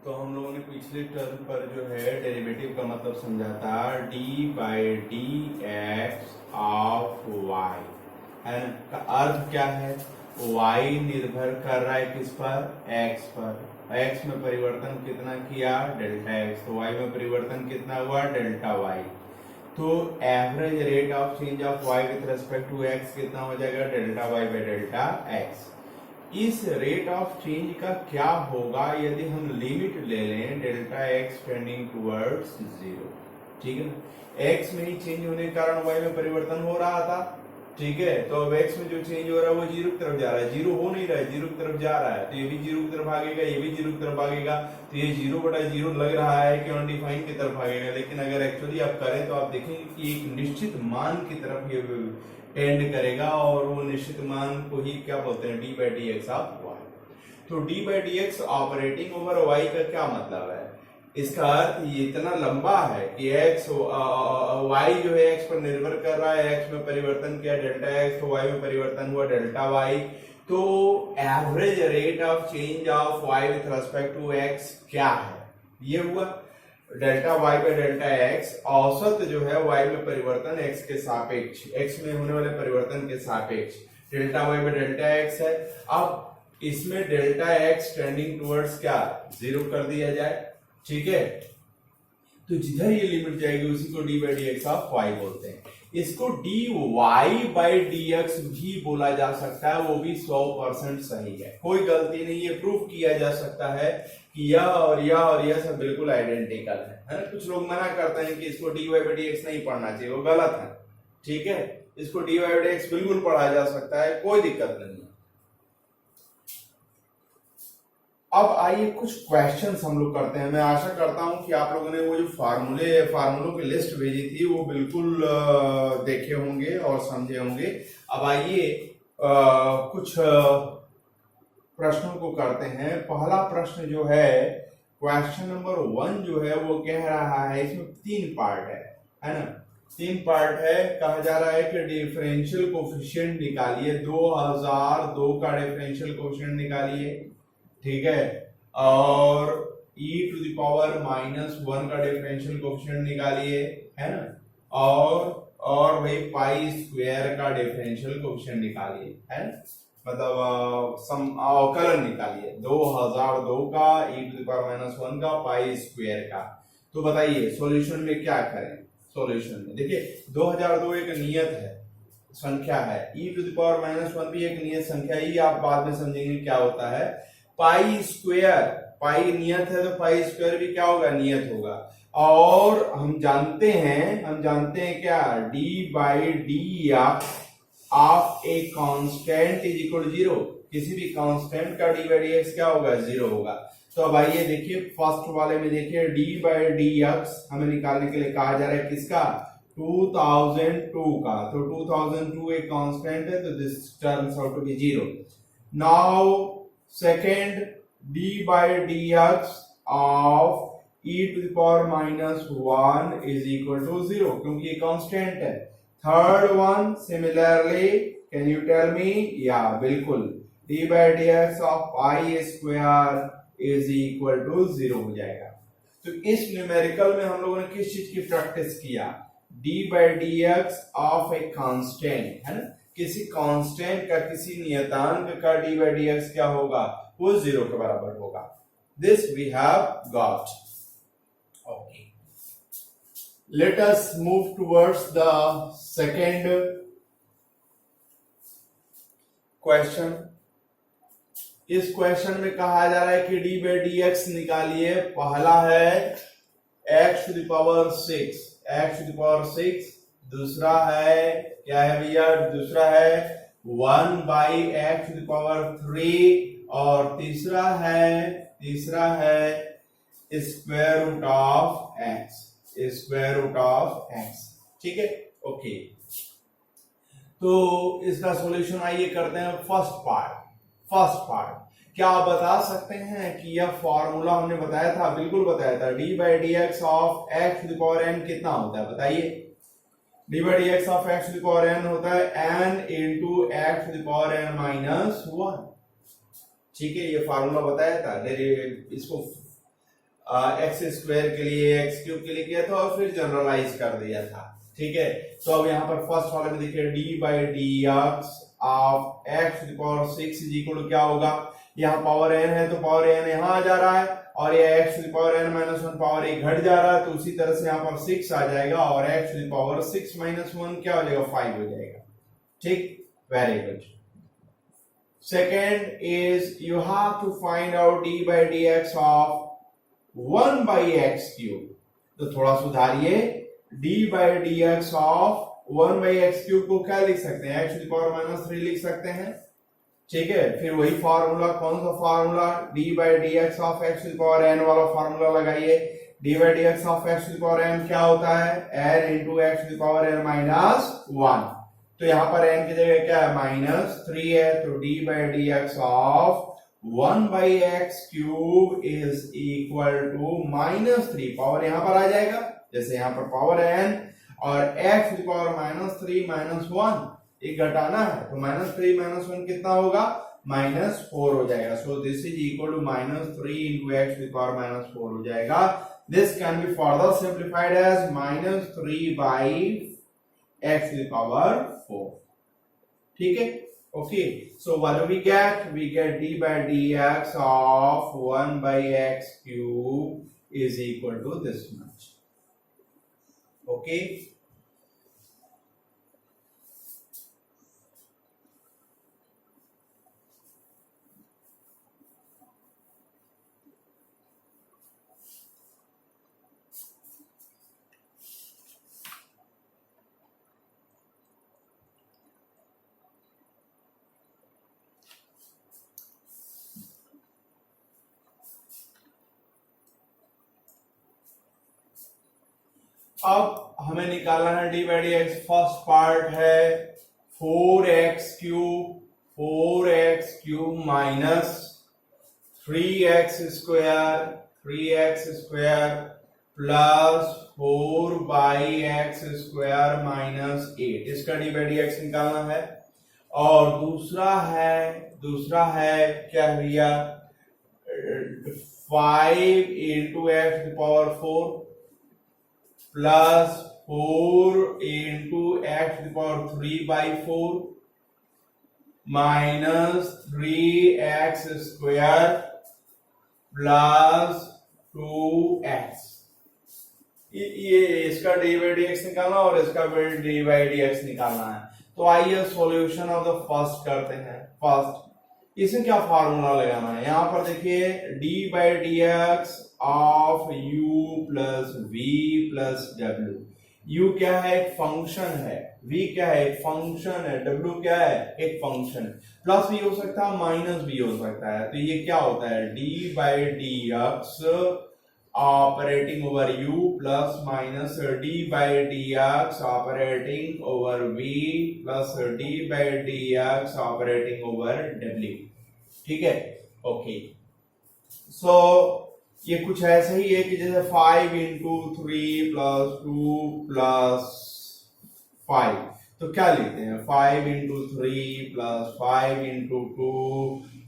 तो हम लोगों ने पिछले टर्म पर जो है डेरिवेटिव का मतलब समझा था D by D X of Y, है ना। का अर्थ क्या है, वाई निर्भर कर रहा है किस पर, एक्स पर। एक्स में परिवर्तन कितना किया, डेल्टा एक्स, तो वाई में परिवर्तन कितना हुआ, डेल्टा वाई। तो average rate of change of Y with respect to X कितना हो जाएगा, delta Y by delta X. इस रेट ऑफ चेंज का क्या होगा यदि हम लिमिट ले लें delta X tending towards zero, ठीक है ना। एक्स में ही चेंज होने के कारण वाई में परिवर्तन हो रहा था, ठीक है। तो अब एक्स में जो चेंज हो रहा है वो जीरो की तरफ जा रहा है, जीरो हो नहीं रहा है, जीरो की तरफ जा रहा है, तो ये भी जीरो की तरफ भागेगा, ये भी जीरो की तरफ भागेगा। तो ये जीरो बटा जीरो लग रहा है कि अनडिफाइंड की तरफ भागेगा, लेकिन अगर एक्चुअली आप करें तो आप देखेंगे कि एक निश्चित मान की तरफ ये टेंड करेगा, और वो निश्चित मान को ही क्या बोलते हैं, D by D X of Y. तो D by D X operating over Y का क्या मतलब है, इसका अर्थ ये इतना लंबा है कि एक्स वाई जो है एक्स पर निर्भर कर रहा है, एक्स में परिवर्तन किया डेल्टा एक्स, तो वाई में परिवर्तन हुआ डेल्टा वाई। तो average rate of change of Y with respect to X क्या है, ये हुआ delta Y by delta X. औसत जो है वाई में परिवर्तन एक्स के सापेक्ष, एक्स में होने वाले परिवर्तन के सापेक्ष delta Y by delta X है। अब इसमें डेल्टा एक्स टेंडिंग टुवर्ड्स क्या, जीरो कर दिया जाए, ठीक है। तो जिधर ये लिमिट जाएगी उसी को D by D X of Y बोलते हैं। इसको D Y by D X भी बोला जा सकता है, वो भी 100% सही है, कोई गलती नहीं है। प्रूफ किया जा सकता है कि यह और यह और यह सब बिल्कुल आइडेंटिकल है ना। कुछ लोग मना करते हैं कि इसको D Y by D X नहीं पढ़ना चाहिए, वो गलत है, ठीक है। इसको D Y by D X बिल्कुल पढ़ा जा सकता है, कोई दिक्कत नहीं है। अब आइए कुछ क्वेश्चंस हम लोग करते हैं। मैं आशा करता हूं कि आप लोगों ने वो जो फार्मूलों की लिस्ट भेजी थी वो बिल्कुल देखे होंगे और समझे होंगे। अब आइए कुछ प्रश्नों को करते हैं। पहला प्रश्न जो है, क्वेश्चन नंबर 1 जो है वो कह रहा है, इसमें 3 पार्ट है ना, 3 पार्ट है। कहा जा रहा है कि डिफरेंशियल कोफिशिएंट निकालिए, 2002 का डिफरेंशियल कोफिशिएंट निकालिए, ठीक है। और e टू द पावर -1 का डिफरेंशियल कोफिशिएंट निकालिए, है ना। और भाई पाई स्क्वायर का डिफरेंशियल कोफिशिएंट निकालिए, है ना, मतलब अवकलन निकालिए 2002 का e टू द पावर -1 का पाई स्क्वायर का। तो बताइए सॉल्यूशन में क्या करें। सॉल्यूशन में देखिए 2002 एक नियत है, संख्या है, e टू द पावर -1 भी एक नियत संख्या ही, आप बाद में समझेंगे क्या होता है। पाई स्क्वायर, पाई नियत है तो पाई स्क्वायर भी क्या होगा, नियत होगा। और हम जानते हैं क्या, d by D of A constant is equal to 0। किसी भी कांस्टेंट का d बाई डी एक्स क्या होगा, 0 होगा। तो अब आइए देखिए फर्स्ट वाले में देखिए d बाई डी एक्स हमें निकालने के लिए कहा जा रहा है किसका, 2002 का। तो 2002 एक कांस्टेंट है, तो this turns out to be 0। Now second, d by dx of e to the power -1 is equal to 0, क्योंकि ये कांस्टेंट है। Third one similarly, can you tell me, या बिल्कुल d by dx of pi square is equal to 0 हो जाएगा। तो इस numerical में हम लोगों ने किस चीज की प्रैक्टिस किया, d by dx of a constant, है ना, किसी कांस्टेंट का, किसी नियतांक का d by dx क्या होगा, वो 0 के बराबर होगा। This we have got. Okay, let us move towards the second question. इस क्वेश्चन में कहा जा रहा है कि d by dx निकालिए। पहला है x to the power 6, दूसरा है क्या है भैया, दूसरा है 1 by X to the power 3, और तीसरा है स्क्वायर रूट ऑफ एक्स, ठीक है। ओके, तो इसका सॉल्यूशन आइए करते हैं। फर्स्ट पार्ट क्या आप बता सकते हैं कि यह फॉर्मूला हमने बताया था, बिल्कुल बताया था, d by D X of X to the power n कितना होता है, बताइए। d by dx of x to the power n होता है n into x to the power n minus 1, ठीक है। ये फार्मूला बताया था, इसको एक्स स्क्वायर के लिए एक्स क्यूब के लिए किया था और फिर जनरलाइज कर दिया था। ठीक है, तो अब यहाँ पर फर्स्ट वाले में देखिए D by D X of X to the power 6 is equal to क्या होगा, यहाँ पावर एन है तो पावर एन यहाँ आ जा रहा है और ये X to the power N minus 1 power एक घट जा रहा है, तो उसी तरह से यहाँ पर 6 आ जाएगा और X to the power 6 minus 1 क्या हो जाएगा, 5 हो जाएगा। ठीक, very good. Second is you have to find out d by dx of 1 by x cube। तो थोड़ा सुधारिए, d by dx of 1 by x cube को क्या लिख सकते हैं, x to the power minus 3 लिख सकते हैं। ठीक है, फिर वही फार्मूला, कौन सा formula, d by dx of x to the power n वाला फार्मूला लगाइए। d by dx of x to the power n क्या होता है, n into x to the power n minus 1। तो यहाँ पर n की जगह क्या है, -3 है, तो d by dx of 1 by x cube is equal to -3, power यहाँ पर आ जाएगा, जैसे यहाँ पर पावर n और x to the power -3 -1 एक घटाना है, तो -3 -1 कितना होगा, -4 हो जाएगा। So this is equal to -3 into x to the power -4 हो जाएगा। This can be further simplified as -3 by x to the power 4। ठीक है, okay, so what do we get, we get d by dx of 1 by x cube is equal to this much। Okay, अब हमें निकालना है d by dx। First part है 4x cube minus 3x square plus 4 by x square minus 8, इसका d by dx निकालना है। और दूसरा है क्या भैया, 5 into x to the power 4 plus 4 into x to the power 3 by 4 minus 3x square plus 2x। ये इसका d by dx निकालना और इसका d by dx निकालना है। तो आइए सॉल्यूशन ऑफ द फर्स्ट करते हैं। फर्स्ट इसमें क्या फार्मूला लगाना है, यहां पर देखिए d by dx of u plus v plus w। u क्या है, एक फंक्शन है, v क्या है, एक फंक्शन है, w क्या है, एक फंक्शन। प्लस भी हो सकता है, माइनस भी हो सकता है, तो ये क्या होता है, d by dx operating over u plus minus d by dx operating over v plus d by dx operating over w। ठीक है, ओके, सो ये कुछ ऐसे ही है कि जैसे 5 into 3 plus 2 plus 5, तो क्या लिखते हैं, 5 into 3 plus 5 into 2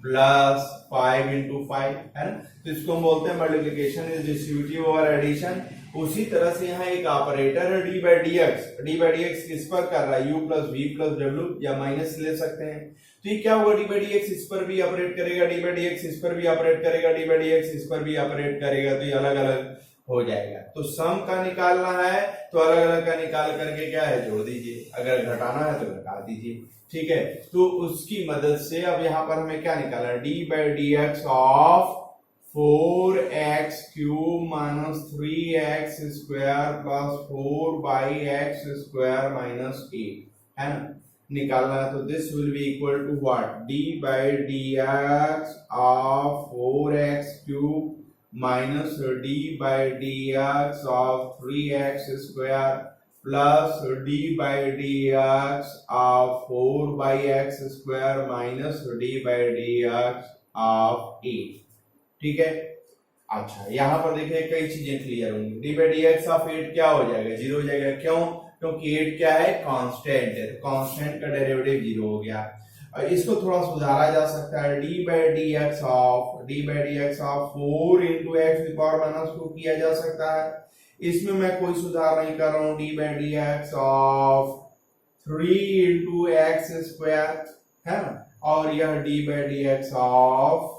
plus 5 into 5, है ना। तो इसको हम बोलते हैं multiplication is distributive over addition. उसी तरह से यहाँ एक ऑपरेटर है d by dx किस पर कर रहा है, u plus v plus w, या माइनस ले सकते हैं। तो ये क्या होगा, d by dx इस पर भी ऑपरेट करेगा, d by dx इस पर भी ऑपरेट करेगा, d by dx इस पर भी ऑपरेट करेगा, तो ये अलग अलग हो जाएगा। तो सम का निकालना है तो अलग अलग का निकाल करके क्या है, जोड़ दीजिए, अगर घटाना है तो घटा दीजिए। ठीक है, तो उसकी मदद से अब यहाँ पर हमें क्या निकालना है, d by dx of 4x cube minus 3x square plus 4 by x square minus 8, है ना, निकालना है। तो this will be equal to what, d by dx of 4x cube minus d by dx of 3x square plus d by dx of 4 by x square minus d by dx of 8। ठीक है, अच्छा यहाँ पर देखिए कई चीजें clear होंगी। d by dx of 8 क्या हो जाएगा, 0 हो जाएगा। क्यों, क्योंकि 8 क्या है, कांस्टेंट है, कांस्टेंट का डेरिवेटिव 0 हो गया। इसको थोड़ा सुधारा जा सकता है, D by D X of 4 into X की पावर माइनस 2 किया जा सकता है। इसमें मैं कोई सुधार नहीं कर रहा हूं, D by D X of 3 into X square है ना, और यह D by D X of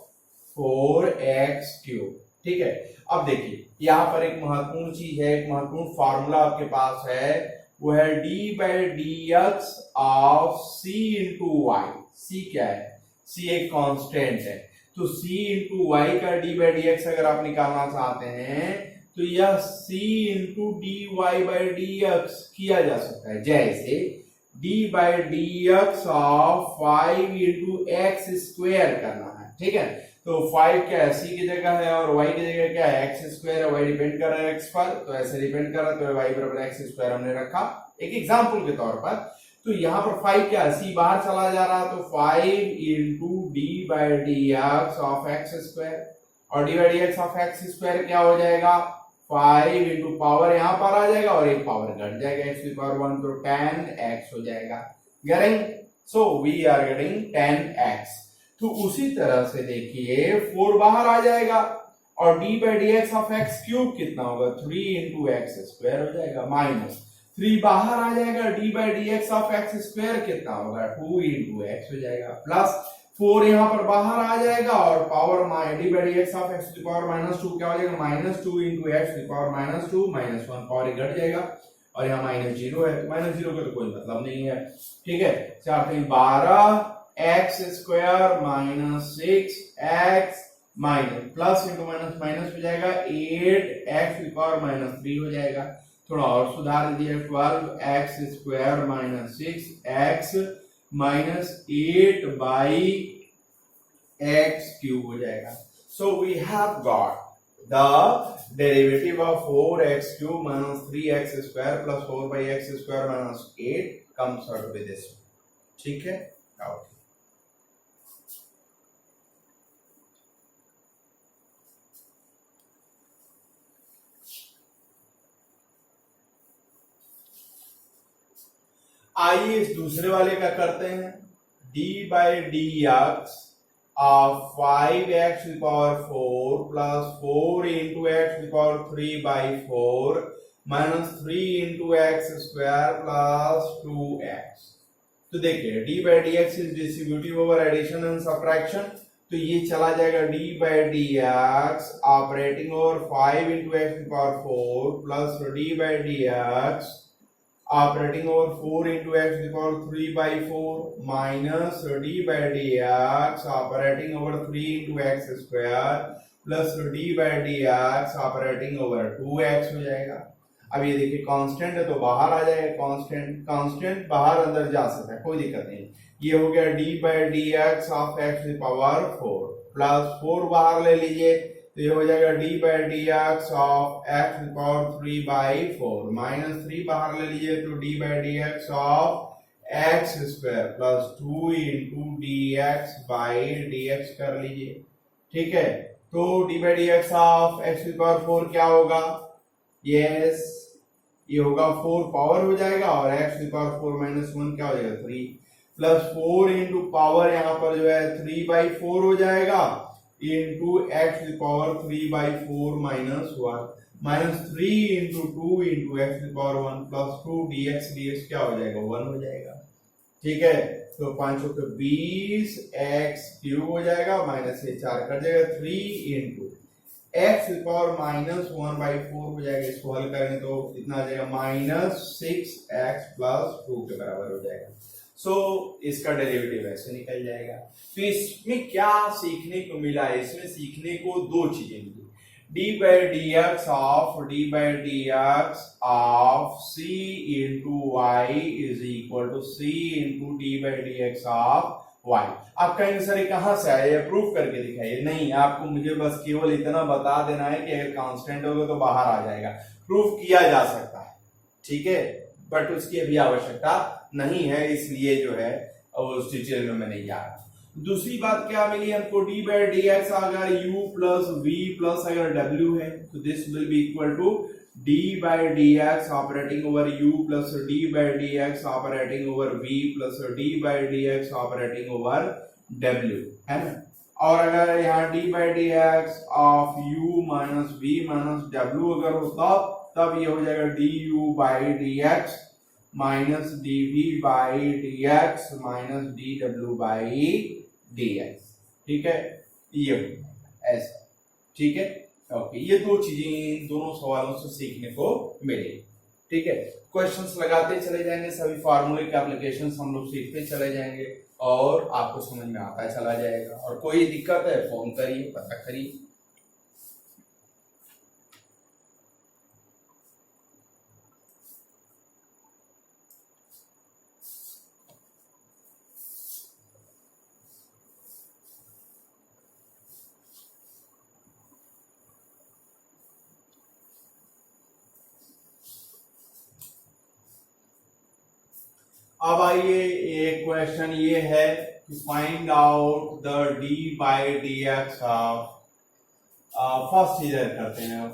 4x cube. ठीक है, अब देखिए यहाँ पर एक महत्वपूर्ण चीज है, एक महत्वपूर्ण फॉर्मूला आपके पास है, वो है D by D X of C into Y. C क्या है? सी एक कांस्टेंट है, तो सी इंटू वाई का डी बाई डी एक्स अगर आप निकालना चाहते हैं तो यह C into D Y by D X किया जा सकता है, जैसे D by D X of 5 into X square करना है। ठीक है, तो 5 क्या है? सी की जगह है, और y की जगह क्या है? एक्स स्क्वायर है। y डिपेंड कर रहा है x पर, तो ऐसे डिपेंड कर रहा है, तो y बराबर एक्स स्क्वायर हमने रखा एक एग्जांपल के तौर पर। तो यहाँ पर 5 क्या है? सी बाहर चला जा रहा है, तो 5 into D by D X of X square, और D by D X of X square क्या हो जाएगा? 5 इंटू पावर यहाँ पर आ जाएगा और एक पावर घट जाएगा, एक्स की पावर 1, तो 10x हो जाएगा। Getting? So we are getting 10x। तो उसी तरह से देखिए 4 बाहर आ जाएगा, और D by D X of x cube कितना होगा? 3 इंटू एक्स स्क्वायर हो जाएगा, माइनस 3 बाहर आ जाएगा, D by D X of X square कितना होगा? 2 इंटू एक्स हो जाएगा, प्लस 4 यहाँ पर बाहर आ जाएगा, और power D by D X of x की पावर माइनस 2 क्या हो जाएगा? माइनस 2 इंटू एक्स की पावर माइनस 2, माइनस 1 पावर घट जाएगा, और यहाँ माइनस 0 है, माइनस 0 का तो कोई मतलब नहीं है। ठीक है, 4 3 12 x square minus 6x minus plus into minus minus हो जाएगा, 8x की पावर माइनस 3 हो जाएगा। थोड़ा और सुधार दीजिए, 12x square minus 6x minus 8 by x cube हो जाएगा। So we have got the derivative of 4x cube minus 3x square plus 4 by x square minus 8 comes out with this। ठीक है, ओके। आइए इस दूसरे वाले का करते हैं, d by D X of 5x की पावर 4 प्लस 4 इंटू एक्स की power 3 by 4 minus 3 into X square plus 2x। तो देखिए d by D X is distributive over addition and subtraction, तो ये चला जाएगा d by D X operating over 5 into X की power 4 plus d by D X operating over 4 into X की power 3 by 4 minus d by D X operating over 3 into X square plus d by D X operating over 2x हो जाएगा। अब ये देखिए constant है तो बाहर आ जाएगा, कांस्टेंट बाहर अंदर जा सकता है, कोई दिक्कत नहीं। ये हो गया d by D X of x की पावर 4 प्लस 4 बाहर ले लीजिए, तो ये हो जाएगा d by D X of x की पावर 3 बाई 4 माइनस 3 बाहर ले लीजिए, तो d by D X of X square plus 2 into D x by D x कर लीजिए। ठीक है, तो d by D X of x की पावर 4 क्या होगा? यस, ये होगा 4 पावर हो जाएगा, और एक्स की पावर 4 माइनस 1 क्या हो जाएगा? 3 प्लस 4 इंटू पावर यहाँ पर जो है 3 बाई 4 हो जाएगा, इंटू एक्स की power 3 by 4 minus 1 minus 3 into 2 into X की पावर 1 प्लस 2 dx क्या हो जाएगा? 1 हो जाएगा। ठीक है, तो 5 को 20 एक्स क्यूब हो जाएगा, माइनस से 4 कट जाएगा, 3 इंटू एक्स की पावर माइनस 1 बाई 4 हो जाएगा। इसको हल करेंगे तो इतना आ जाएगा माइनस 6x प्लस 2 के बराबर हो जाएगा। सो इसका डेरिवेटिव ऐसे निकल जाएगा। तो इसमें क्या सीखने को मिला? इसमें सीखने को दो चीजें मिली, d by D X of c into Y is equal to c into D by D X of y। आप कहेंगे सर कहां से आया, ये प्रूफ करके दिखाइए। नहीं, आपको मुझे बस केवल इतना बता देना है कि अगर कांस्टेंट होगा तो बाहर आ जाएगा, प्रूफ किया जा सकता है। ठीक है, बट उसकी अभी आवश्यकता नहीं है, इसलिए जो है उस डिटेल में मैं नहीं जा रहा। दूसरी बात क्या मिली हमको, d बाई डी एक्स अगर u प्लस v प्लस अगर w है तो this will be equal to D by D X operating over U plus D by D X operating over V plus D by D X operating over W, है ना। और अगर यहाँ D by D X of U minus V minus W अगर होता तब ये हो जाएगा D U by D X minus D V by D X minus D W by D X, ठीक है, ये ऐसा, ठीक है। ओके, ये दो चीजें इन दोनों सवालों से सीखने को मिले, ठीक है। क्वेश्चंस लगाते चले जाएंगे, सभी फार्मूले के एप्लीकेशंस हम लोग सीखते चले जाएंगे और आपको समझ में आता चला जाएगा। और कोई दिक्कत है फोन करिए, पता करिए। अब आइए, एक क्वेश्चन ये है कि find out the D by D X of, first इधर करते हैं,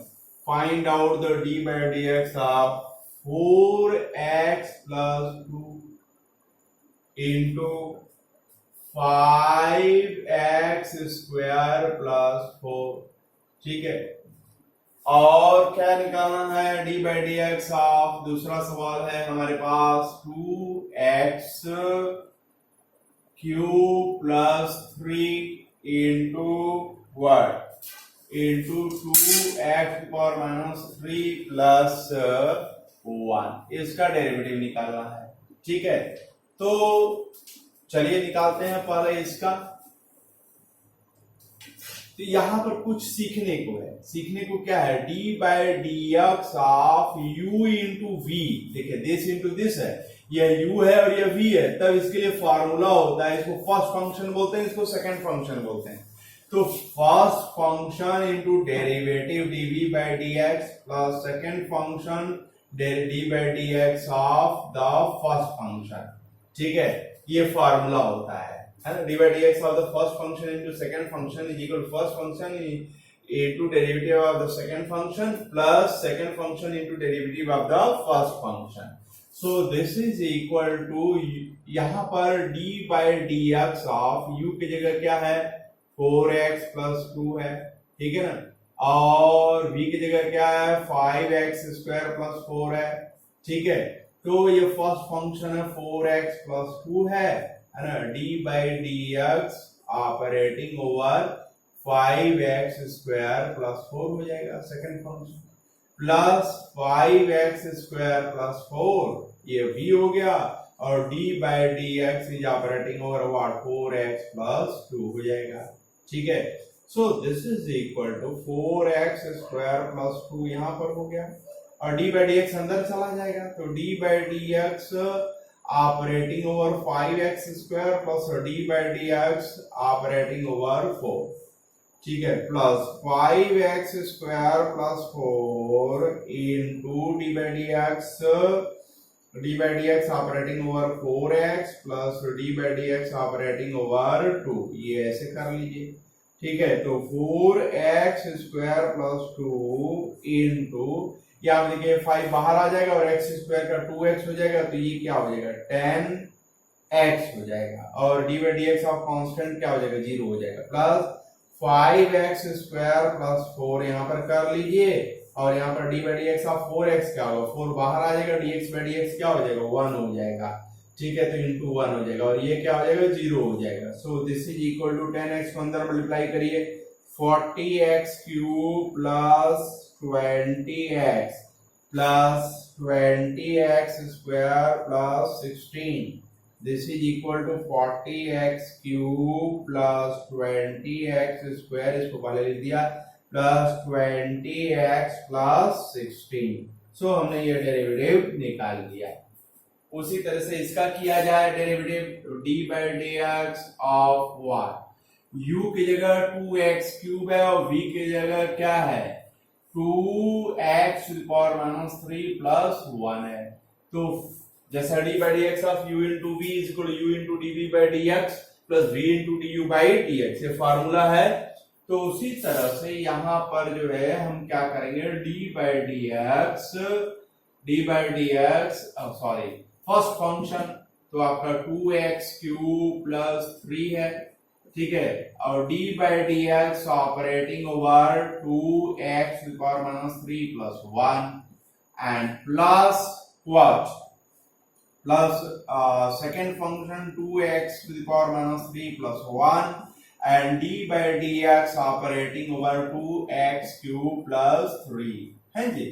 find out the D by D X of 4x plus 2 into 5x square plus 4, ठीक है। और क्या निकालना है, D by D X of, दूसरा सवाल है हमारे पास 2x cube plus 3 into word into 2x power minus 3 plus 1, इसका डेरिवेटिव निकालना है, ठीक है। तो चलिए निकालते हैं पहले इसका। तो यहां पर कुछ सीखने को है, सीखने को क्या है, D by D X of U into V, देखिए दिस इंटू दिस है, यह u है और यह v है, तब इसके लिए फार्मूला होता है, इसको फर्स्ट फंक्शन बोलते हैं, इसको सेकंड फंक्शन बोलते हैं। तो first function into derivative dv by D X plus second function D by D X of the first function, ठीक है, ये फार्मूला होता है D by D X of the first function into second function is equal first function into derivative of the second function plus second function into derivative of the first function. So this is equal to, यहाँ पर d by dx of u की जगह क्या है 4x plus 2 है, ठीक है ना, और v की जगह क्या है 5x square plus 4 है, ठीक है। तो ये फर्स्ट फंक्शन है 4x plus 2 है ना, d by dx operating over 5x square plus 4 हो जाएगा second function, plus 5x square plus 4 ये v हो गया, और d by D X is operating over what 4x plus 2 हो जाएगा, ठीक है। So this is equal to 4x square plus 2 यहाँ पर हो गया, और d बाई डी एक्स अंदर चला जाएगा, तो d by D X operating over 5x square plus d by D X operating over 4, ठीक है, plus 5x square plus 4 into D by D X operating over 4x plus D by D X operating over 2, ये ऐसे कर लीजिए, ठीक है। तो 4x square plus 2 into, यहाँ देखिए 5 बाहर आ जाएगा और x स्क्वायर का 2x हो जाएगा, तो ये क्या हो जाएगा 10x हो जाएगा, और D by D X of constant क्या हो जाएगा 0 हो जाएगा, प्लस 5x स्क्वायर प्लस 4 यहाँ पर कर लीजिए, और यहाँ पर D by D X of 4x क्या होगा 4 बाहर आ जाएगा, dx बाई डी एक्स क्या हो जाएगा 1 हो जाएगा, ठीक है, तो इंटू 1 हो जाएगा, और ये क्या हो जाएगा 0 हो जाएगा। So this is equal to 10x को अंदर मल्टीप्लाई करिए 40x cube plus 20x plus 20x square plus 16, this is equal to 40x cube plus 20x square, इसको पहले लिख दिया, प्लस 20x प्लस 16। सो हमने ये डेरिवेटिव निकाल दिया। उसी तरह से इसका किया जाए derivative d by D X of y, u की जगह 2x क्यूब है और v की जगह क्या है 2x पावर माइनस 3 प्लस 1 है, तो जैसा d by D X of u into v is equal to u into dv by D X plus v into du by D X, ये फार्मूला है तो उसी तरह से यहाँ पर जो है हम क्या करेंगे, D by D x sorry first function तो आपका 2x³ प्लस 3 है, ठीक है, और D by D X operating over 2x⁻³ plus 1 and plus what plus second function 2x⁻³ plus 1 and d by dx operating over 2x³ plus 3 है जी,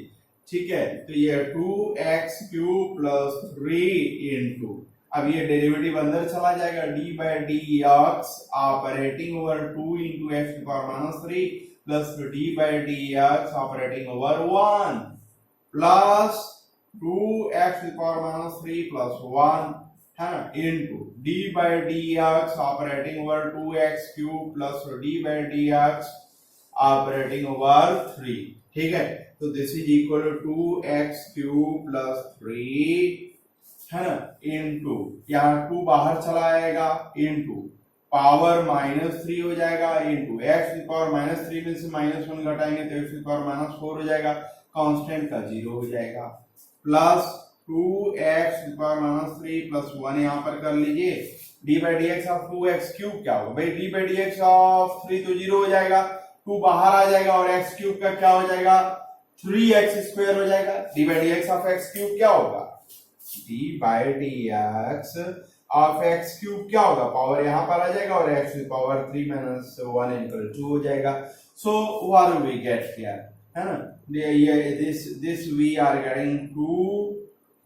ठीक है। तो ये 2x³ plus 3 into, अब ये डेरिवेटिव अंदर चला जाएगा, d by dx operating over 2 into x⁻³ plus d by dx operating over 1 plus 2x⁻³ plus 1 है ना into d by dx operating over 2x³ plus d by dx operating over 3, ठीक है। तो this is equal to 2x³ plus 3 है ना into यहाँ 2 बाहर चला आएगा इनटू पावर -3 हो जाएगा इनटू x⁻³ में से -1 घटाएंगे तो x⁻⁴ हो जाएगा, कांस्टेंट का 0 हो जाएगा, प्लस 2x⁻³ प्लस 1 यहाँ पर कर लीजिए, d by dx of 2x³ क्या होगा भाई, d by dx ऑफ 3 तो 0 हो जाएगा, 2 बाहर आ जाएगा और x³ का क्या हो जाएगा 3x² हो जाएगा, d by dx of x³ क्या होगा, d by dx of x³ क्या होगा, पावर यहाँ पर आ जाएगा और x⁻³ - 1 इक्वल 2 हो जाएगा। So what we get here है ना, this we are getting 2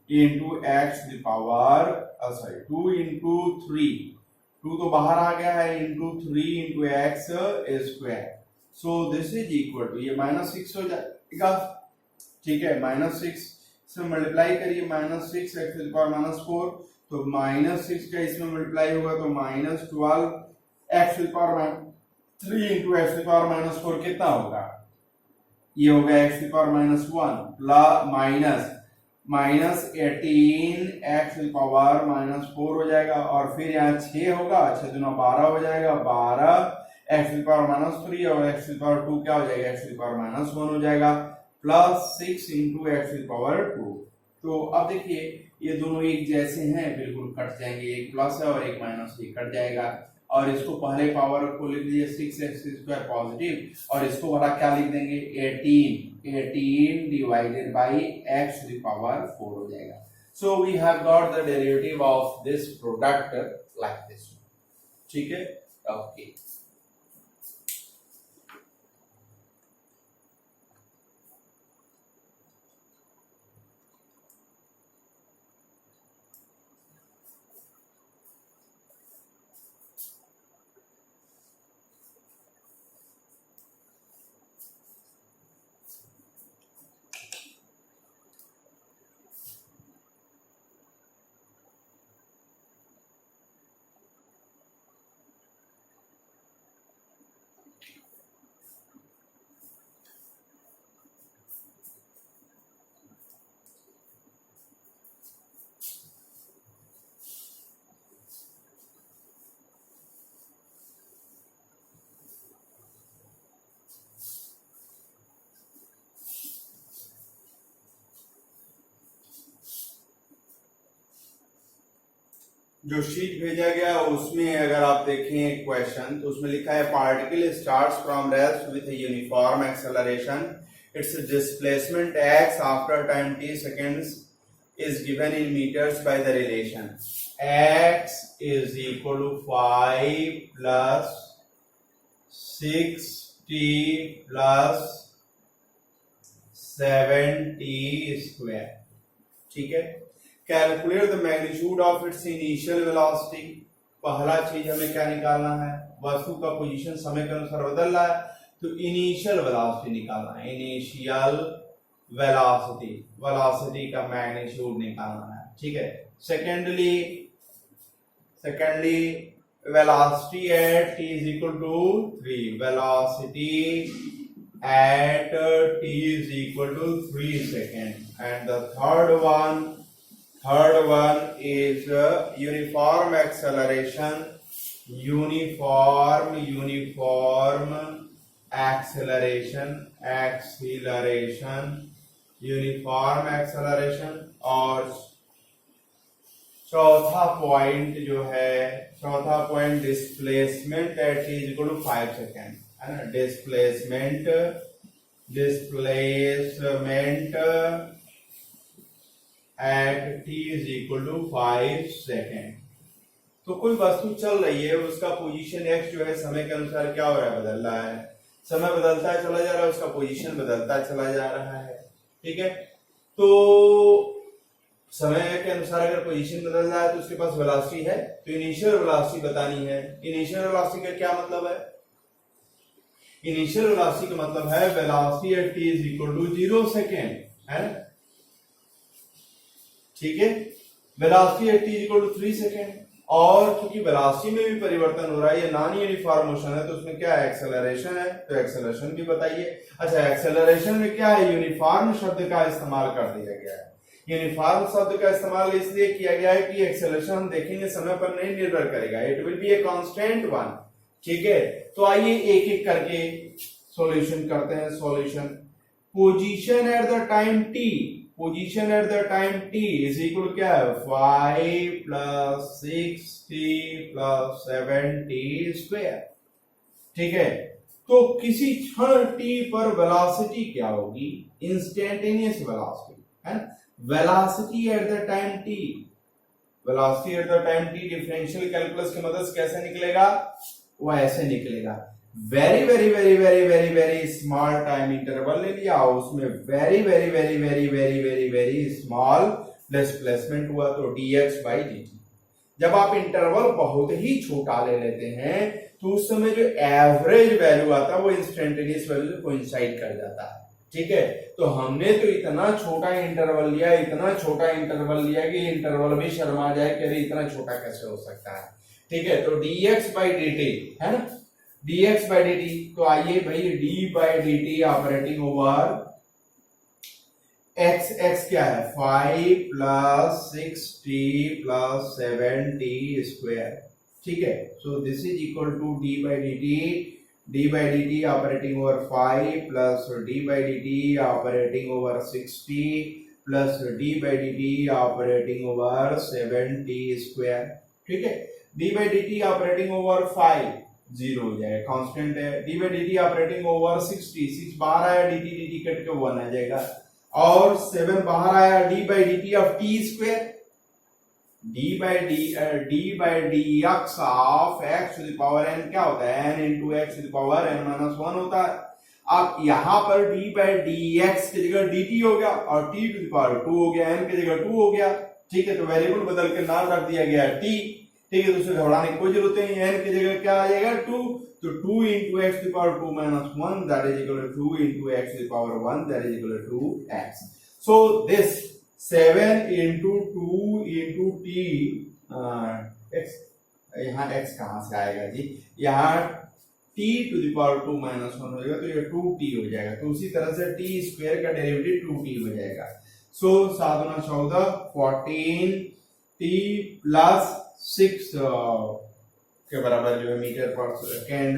into x to the power 2 into 3, 2 तो बाहर आ गया है into 3 into x square, so this is equal to ये -6 हो जाएगा, ठीक है, -6 से मल्टीप्लाई करिए -6 x⁻⁴, तो -6 का इसमें मल्टीप्लाई होगा तो -12 x⁻³ into x⁻⁴ कितना होगा, ये हो गया x⁻1 प्लस -18 x⁻⁴ हो जाएगा, और फिर यहाँ 6 होगा, 6 दूना 12 हो जाएगा, 12 x⁻³ और x⁻² क्या हो जाएगा x⁻1 हो जाएगा, प्लस 6 into x⁻²। तो अब देखिए ये दोनों एक जैसे हैं, बिल्कुल कट जाएंगे, एक प्लस है और एक माइनस, ये कट जाएगा, और इसको पहले पावर को लिख लीजिए 6x² पॉजिटिव, और इसको बड़ा क्या लिख देंगे 18 डिवाइडेड बाई x⁻⁴ हो जाएगा। So we have got the derivative of this product like this, ठीक है, ओके। जो शीट भेजा गया उसमें अगर आप देखें क्वेश्चन तो उसमें लिखा है particle starts from rest with uniform acceleration, it's displacement x after time t seconds is given in meters by the relation x is equal to 5 plus 6t plus 7t square, ठीक है। Calculate the magnitude of its initial velocity, पहला चीज हमें क्या निकालना है, वस्तु का पोजीशन समय के अनुसार बदल रहा है तो इनिशियल वेलोसिटी निकालना है, इनिशियल वेलोसिटी का मैग्नीट्यूड निकालना है, ठीक है। Secondly velocity at t is equal to 3, velocity at t is equal to 3 seconds, and the third one is uniform acceleration, uniform acceleration, uniform acceleration. और चौथा पॉइंट जो है, चौथा point displacement at t is equal to 5 second, है ना। Displacement at t is equal to 5 second. तो कोई वस्तु चल रही है, उसका पोजीशन x जो है समय के अनुसार क्या हो रहा है, बदल रहा है। समय बदलता है चला जा रहा है, उसका पोजीशन बदलता चला जा रहा है, ठीक है। तो समय के अनुसार अगर पोजीशन बदल रहा है तो उसके पास वेलोसिटी है, तो इनिशियल वेलोसिटी बतानी है। इनिशियल वेलोसिटी का क्या मतलब है? इनिशियल वेलोसिटी का मतलब है velocity at t is equal to 0 second, है ना, ठीक है। Velocity at t is equal to 3 second. और क्योंकि वेलोसिटी में भी परिवर्तन हो रहा है, ये नॉन यूनिफॉर्म मोशन है, तो उसमें क्या है, एक्सेलरेशन है, तो एक्सेलरेशन भी बताइए। अच्छा, एक्सेलरेशन में क्या है, यूनिफॉर्म शब्द का इस्तेमाल कर दिया गया है। यूनिफॉर्म शब्द का इस्तेमाल इसलिए किया गया है कि एक्सेलरेशन हम देखेंगे समय पर नहीं निर्भर करेगा, it will be a constant one, ठीक है। तो आइए एक एक करके सॉल्यूशन करते हैं। Solution, position eight the time t, position eight the time t is equal क्या है, 5 plus 6t plus 7t square, ठीक है। तो किसी क्षण t पर वेलोसिटी क्या होगी, इंस्टेंटेनियस वेलोसिटी, है ना। Velocity at the time t, velocity at the time t differential calculus की मदद से कैसे निकलेगा, वो ऐसे निकलेगा। Very very very very very very small time interval ले लिया, उसमें very very very very very very very small displacement हुआ, तो dx बाई dt। जब आप इंटरवल बहुत ही छोटा ले लेते हैं तो उस समय जो एवरेज वैल्यू आता है वो इंस्टेंटेनियस वैल्यू से कोइंसाइड कर जाता है, ठीक है। तो हमने तो इतना छोटा इंटरवल लिया, इतना छोटा इंटरवल लिया कि इंटरवल भी शर्मा जाए कि अरे इतना छोटा कैसे हो सकता है, ठीक है। तो dx बाई dt, है ना, dx बाई dt। तो आइए भाई d by dt operating over x, x क्या है, 5 plus 6t plus 7t square, ठीक है। So this is equal to d by dt operating over 5 plus d by dt operating over 6t plus d by dt operating over 7t square, ठीक है। d by dt operating over 5 0 हो जाएगा, constant है। d by dt operating over 60, 6 बाहर आया, dt cut के 1 आ जाएगा, और 7 बाहर आया, d by dt of t square, d by dx of x to the power n क्या होता है, n into x to the power n minus 1 होता है। अब यहां पर d बाई dx की जगह dt हो गया और t टू द पावर 2 हो गया, n की जगह 2 हो गया, ठीक है। तो वेरिएबल बदल के नाम रख दिया गया t, ठीक है। तो उसे घबराने की कोई जरूरत नहीं, n की जगह क्या आ जाएगा, 2, तो 2 into x to the power 2 minus 1 that is equal to 2 into x to the power 1 that is equal to 2x. So this 7 into 2 into t x, यहाँ x कहाँ से आएगा जी, यहाँ t to the power 2 minus 1 हो जाएगा, तो ये 2t हो जाएगा। तो उसी तरह से t स्क्वायर का डेरिवेटिव 2t हो जाएगा। सो 7 गुना 14 14t प्लस 6 के बराबर जो है मीटर पर सेकेंड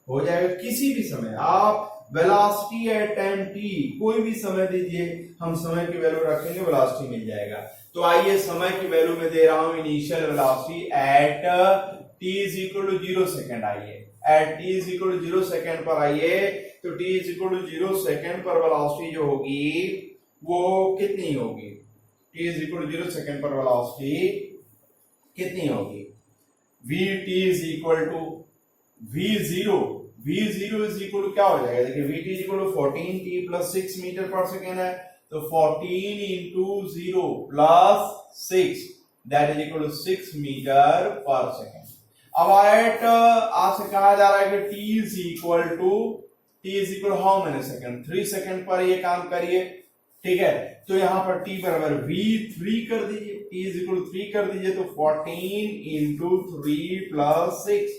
हो जाएगा। किसी भी समय आप वेलोसिटी एट टाइम t कोई भी समय दीजिए, हम समय की वैल्यू रखेंगे, वेलोसिटी मिल जाएगा। तो आइए समय की वैल्यू में दे रहा हूं initial velocity at t is equal to 0 second. आइए at t is equal to 0 second पर आइए, तो t is equal to 0 second पर वेलोसिटी जो होगी वो कितनी होगी, t is equal to 0 second पर वेलोसिटी कितनी होगी, vt is equal to v0 is equal to क्या हो जाएगा, देखिए vt is equal to 14t plus 6 metre per second है, तो 14 into 0 plus 6 that is equal to 6 metre per second. अब एट आपसे कहा जा रहा है कि t is equal how many second, 3 second पर ये काम करिए, ठीक है। तो यहां पर t बराबर v3 कर दीजिए, t इज इक्वल 3 कर दीजिए, तो 14 into 3 plus 6,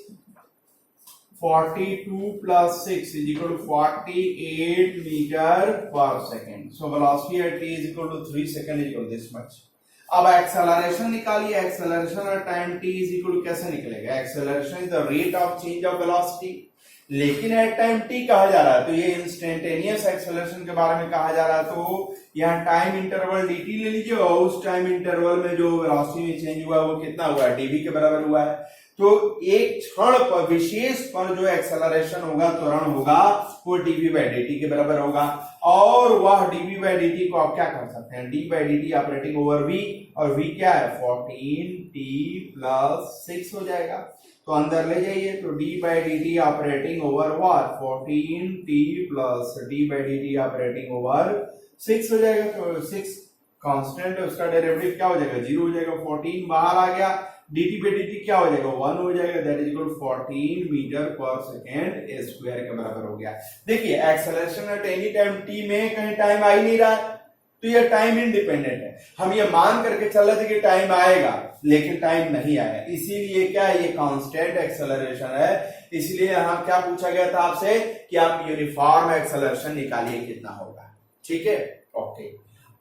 42 plus 6 is equal to 48 metre per second. So velocity at t is equal to 3 second is equal this much. अब एक्सेलरेशन निकालिए, acceleration at time t is equal to कैसे निकलेगा, acceleration is the rate of change of velocity, लेकिन at time T कहा जा रहा है, तो ये इंस्टेंटेनियस एक्सेलरेशन के बारे में कहा जा रहा है। तो यहाँ टाइम इंटरवल dt ले लीजिए और उस टाइम इंटरवल में जो वेलोसिटी में चेंज हुआ है वो कितना हुआ है, dv के बराबर हुआ है। तो एक क्षण पर, विशेष पर जो एक्सेलरेशन होगा, त्वरण होगा, वो dv बाई dt के बराबर होगा। और वह dv बाई dt को आप क्या कर सकते हैं, d by dt operating over v, और v क्या है 14t प्लस 6 हो जाएगा। तो अंदर ले जाइए, तो d by dt operating over what 14t plus d by dt operating over 6 हो जाएगा। तो 6 कांस्टेंट है, उसका डेरिवेटिव क्या हो जाएगा, 0 हो जाएगा। 14 बाहर आ गया, dt पे dt क्या हो जाएगा, 1 हो जाएगा। That is equal 14 metre per second square के बराबर हो गया। देखिए acceleration at any time t में कहीं टाइम आ ही नहीं रहा है, तो ये टाइम इंडिपेंडेंट है। हम ये मान करके चल रहे थे कि टाइम आएगा, लेकिन टाइम नहीं आया, इसीलिए क्या ये कांस्टेंट एक्सेलरेशन है। इसलिए यहां क्या पूछा गया था आपसे कि आप यूनिफॉर्म एक्सेलरेशन निकालिए कितना होगा, ठीक है, ओके।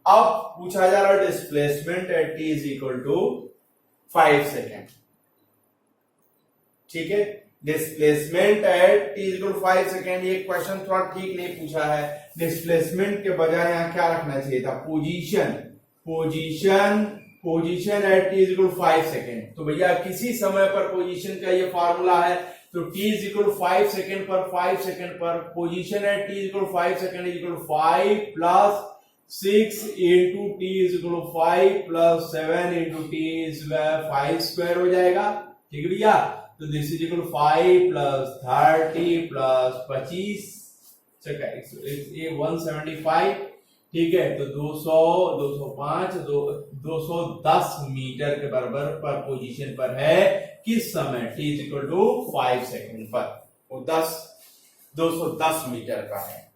अब पूछा जा रहा है displacement at t is equal to 5 second, ठीक है। Displacement at t is equal to 5 second, ये क्वेश्चन थोड़ा ठीक नहीं पूछा है। डिस्प्लेसमेंट के बजाय यहां क्या रखना चाहिए था, position, position, position at t is equal to 5 second. तो भैया किसी समय पर पोजीशन का ये फार्मूला है, तो t is equal to 5 second पर, 5 सेकेंड पर position at t is equal to 5 second is equal to 5 plus 6 into t is equal to 5 plus 7 into t is 5 square हो जाएगा, ठीक है भैया। तो this is equal to 5 plus 30 plus 25 ये 175, ठीक है। तो 200, 205, 210 मीटर के बराबर पर पोजीशन पर है, किस समय, t is equal to 5 second पर, वो 210 मीटर का है।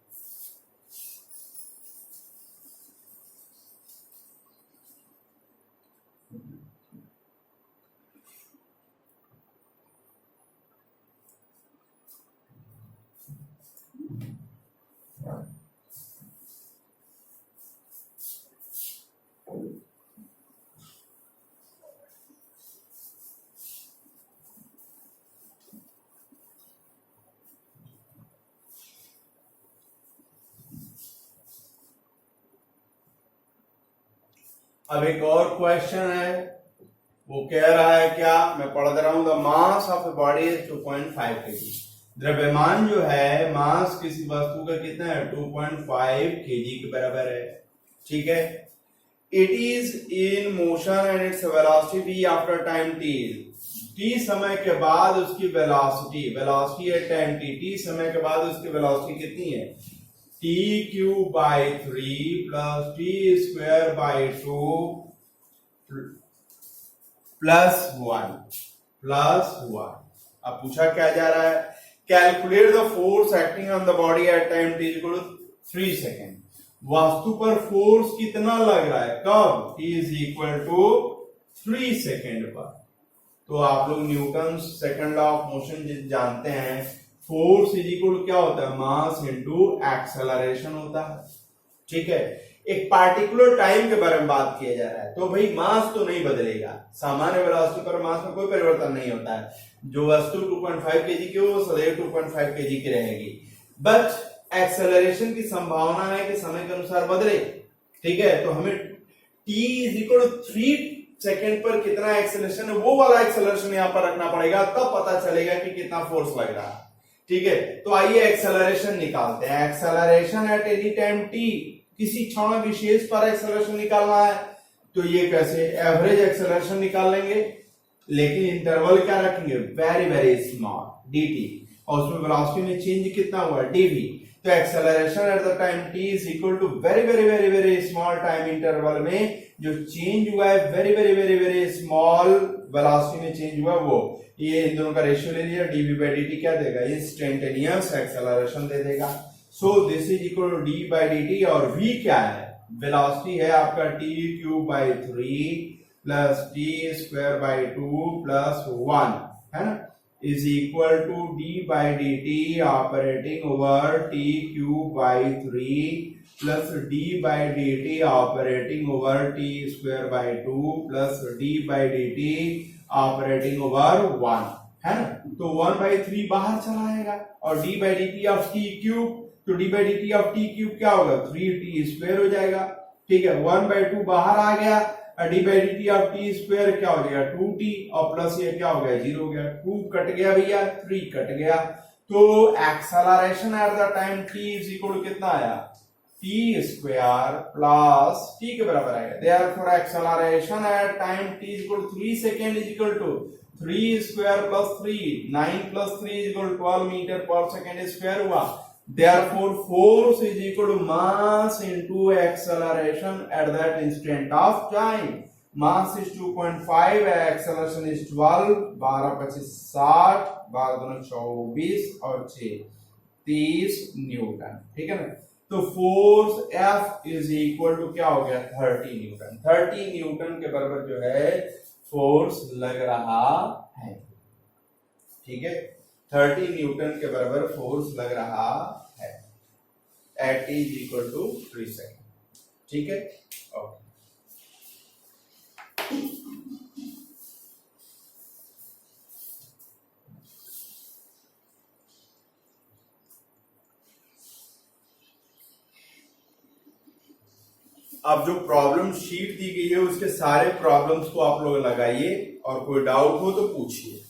अब एक और क्वेश्चन है, वो कह रहा है क्या, मैं पढ़ दे रहा हूं, the mass of a body is 2.5 kg। द्रव्यमान जो है, मास किसी वस्तु का कितना है, 2.5 kg के बराबर है, ठीक है। It is in motion and its velocity v after time t समय के बाद उसकी वेलोसिटी, वेलोसिटी है टाइम t समय के बाद उसकी वेलोसिटी कितनी है, t cube by 3 plus t square by 2 plus 1। अब पूछा क्या जा रहा है, calculate the force acting on the body at time t equal to 3 second. वस्तु पर फोर्स कितना लग रहा है, कब, t is equal to 3 second पर। तो आप लोग Newton second law of motion जानते हैं, फोर्स इज इक्वल क्या होता है, मास इनटू एक्सेलरेशन होता है, ठीक है। एक पार्टिकुलर टाइम के बारे में बात किया जा रहा है, तो भाई मास तो नहीं बदलेगा, सामान्य वेलोसिटी पर मास में कोई परिवर्तन नहीं होता है। जो वस्तु 2.5 kg की हो, सदैव 2.5 kg की रहेगी, बट एक्सेलरेशन की संभावना है कि समय के अनुसार बदले, ठीक है। तो हमें t is equal to 3 second पर कितना एक्सेलरेशन है, वो वाला एक्सेलरेशन यहां पर रखना पड़ेगा, तब पता चलेगा कि कितना फोर्स लग रहा है, ठीक है। तो आइए एक्सेलरेशन निकालते हैं। Acceleration at any time t, किसी क्षण विशेष पर एक्सेलरेशन निकालना है, तो ये कैसे, एवरेज एक्सेलरेशन निकाल लेंगे, लेकिन इंटरवल क्या रखेंगे, वेरी वेरी स्मॉल dt, और उसमें वेलोसिटी में चेंज कितना हुआ, dv। तो acceleration at the time t is equal to very very very very small time interval में जो चेंज हुआ है, very very very very small velocity में चेंज हुआ है, वो ये इन दोनों का रेशियो ले लिया, dv बाई dt क्या देगा, इंस्टेंटेनियस एक्सेलरेशन दे देगा। So this is equal to d by dt, और v क्या है, वेलोसिटी है आपका t cube by 3 plus t square by 2 plus 1, है ना, is equal to d by dt operating over t cube by 3 plus d by dt operating over t square by 2 plus d by dt operating over 1, है ना। तो 1/3 बाहर चला आएगा और d by D T of T cube, तो d by D T of T cube क्या होगा 3t² हो जाएगा। ठीक है, 1/2 बाहर आ गया और d by D T of T square क्या हो जाएगा 2t और प्लस ये क्या हो गया 0 हो गया, 2 कट गया भैया, 3 कट गया। तो acceleration at the time t is equal to कितना आया t स्क्वायर प्लस t के बराबर आएगा। Therefore acceleration at time t is equal to 3 second is equal to 3 square plus 3, 9 plus 3 is equal to 12 metre per second square हुआ। Therefore, force is equal to mass into acceleration at that instant of time. Mass is 2.5, acceleration is 12, 12 25 60, 12 दूनी 24 और 6 30 Newton. ठीक है ना। तो force F is equal to क्या हो गया 30 न्यूटन। 30 न्यूटन के बराबर जो है फोर्स लग रहा है। ठीक है, 30 न्यूटन के बराबर फोर्स लग रहा है at t is equal to 3 second. ठीक है, ओके। अब जो प्रॉब्लम शीट दी गई है उसके सारे प्रॉब्लम्स को आप लोग लगाइए और कोई डाउट हो तो पूछिए।